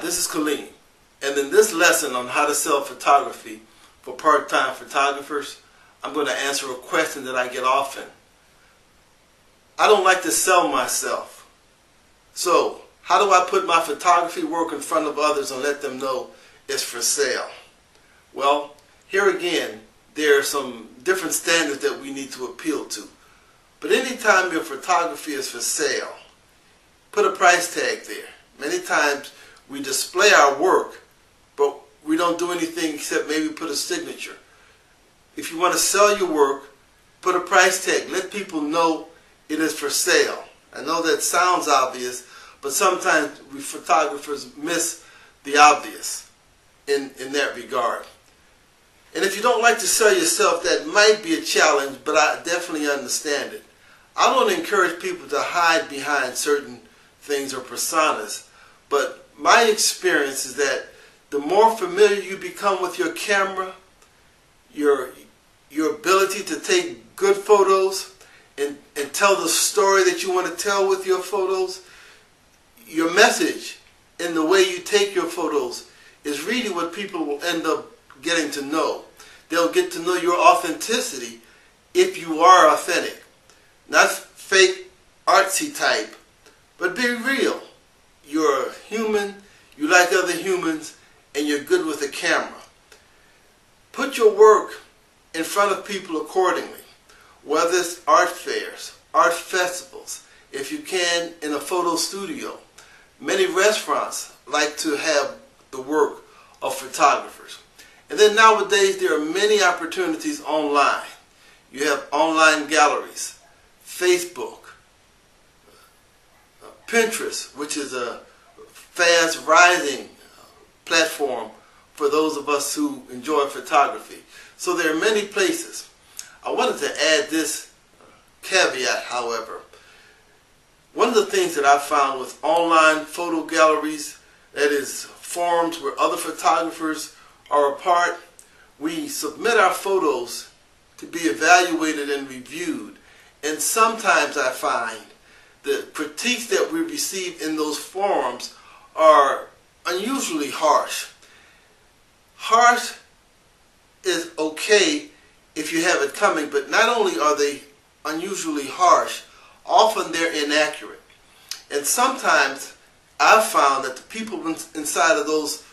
this is Kaleem, and in this lesson on how to sell photography for part-time photographers, I'm going to answer a question that I get often. I don't like to sell myself, so how do I put my photography work in front of others and let them know it's for sale? Well, here again, there are some different standards that we need to appeal to. But anytime your photography is for sale, put a price tag there. Many times we display our work, but we don't do anything except maybe put a signature. If you want to sell your work, put a price tag. Let people know it is for sale. I know that sounds obvious, but sometimes we photographers miss the obvious in that regard. And if you don't like to sell yourself, that might be a challenge, but I definitely understand it. I don't encourage people to hide behind certain things or personas, but my experience is that the more familiar you become with your camera, your ability to take good photos and tell the story that you want to tell with your photos, your message in the way you take your photos is really what people will end up getting to know. They'll get to know your authenticity if you are authentic. Not fake, artsy type, but be real. You're human, you like other humans, and you're good with a camera. Put your work in front of people accordingly, whether it's art fairs, art festivals, if you can, in a photo studio. Many restaurants like to have the work of photographers. And then nowadays there are many opportunities online. You have online galleries, Facebook, Pinterest, which is a fast rising platform for those of us who enjoy photography. So there are many places. I wanted to add this caveat, however. One of the things that I found with online photo galleries, that is forums where other photographers are a part, we submit our photos to be evaluated and reviewed. And sometimes I find the critiques that we receive in those forums are unusually harsh. Harsh is okay if you have it coming, but not only are they unusually harsh, often they're inaccurate. And sometimes I've found that the people inside of those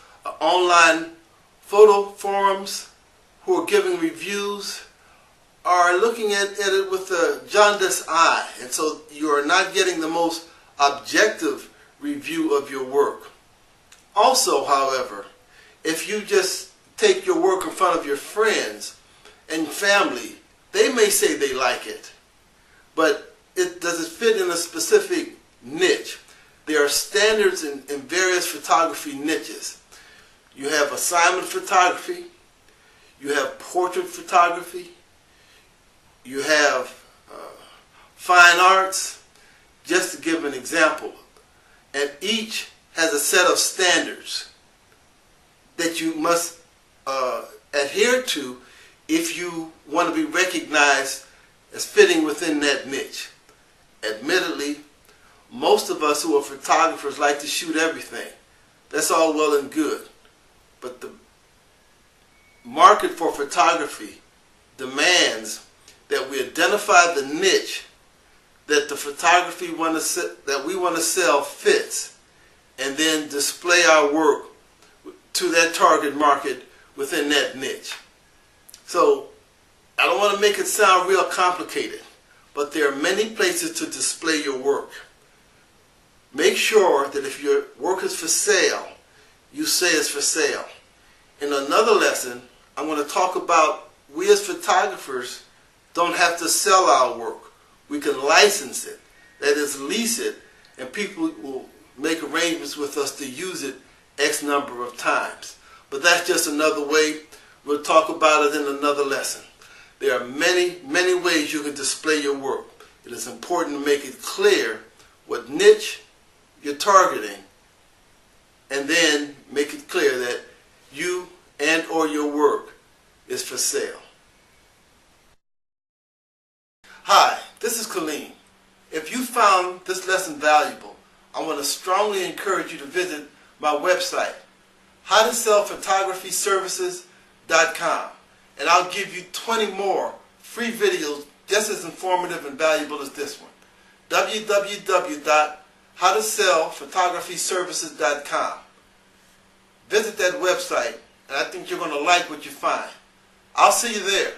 online photo forums who are giving reviews are looking at it with a jaundiced eye, and so you are not getting the most objective review of your work. Also, however, if you just take your work in front of your friends and family, they may say they like it, but does it fit in a specific niche? There are standards in various photography niches. You have assignment photography, you have portrait photography, you have fine arts, just to give an example. And each has a set of standards that you must adhere to if you want to be recognized as fitting within that niche. Admittedly, most of us who are photographers like to shoot everything. That's all well and good. But the market for photography demands that we identify the niche that the photography that we want to sell fits, and then display our work to that target market within that niche. So I don't want to make it sound real complicated, but there are many places to display your work. Make sure that if your work is for sale, you say it's for sale. In another lesson, I'm going to talk about we as photographers don't have to sell our work. We can license it, that is, lease it, and people will make arrangements with us to use it X number of times. But that's just another way. We'll talk about it in another lesson. There are many, many ways you can display your work. It is important to make it clear what niche you're targeting, and then make it clear that you and or your work is for sale. Hi, this is Kaleem. If you found this lesson valuable, I want to strongly encourage you to visit my website, howtosellphotographyservices.com, and I'll give you 20 more free videos just as informative and valuable as this one. www.howtosellphotographyservices.com. Visit that website, and I think you're going to like what you find. I'll see you there.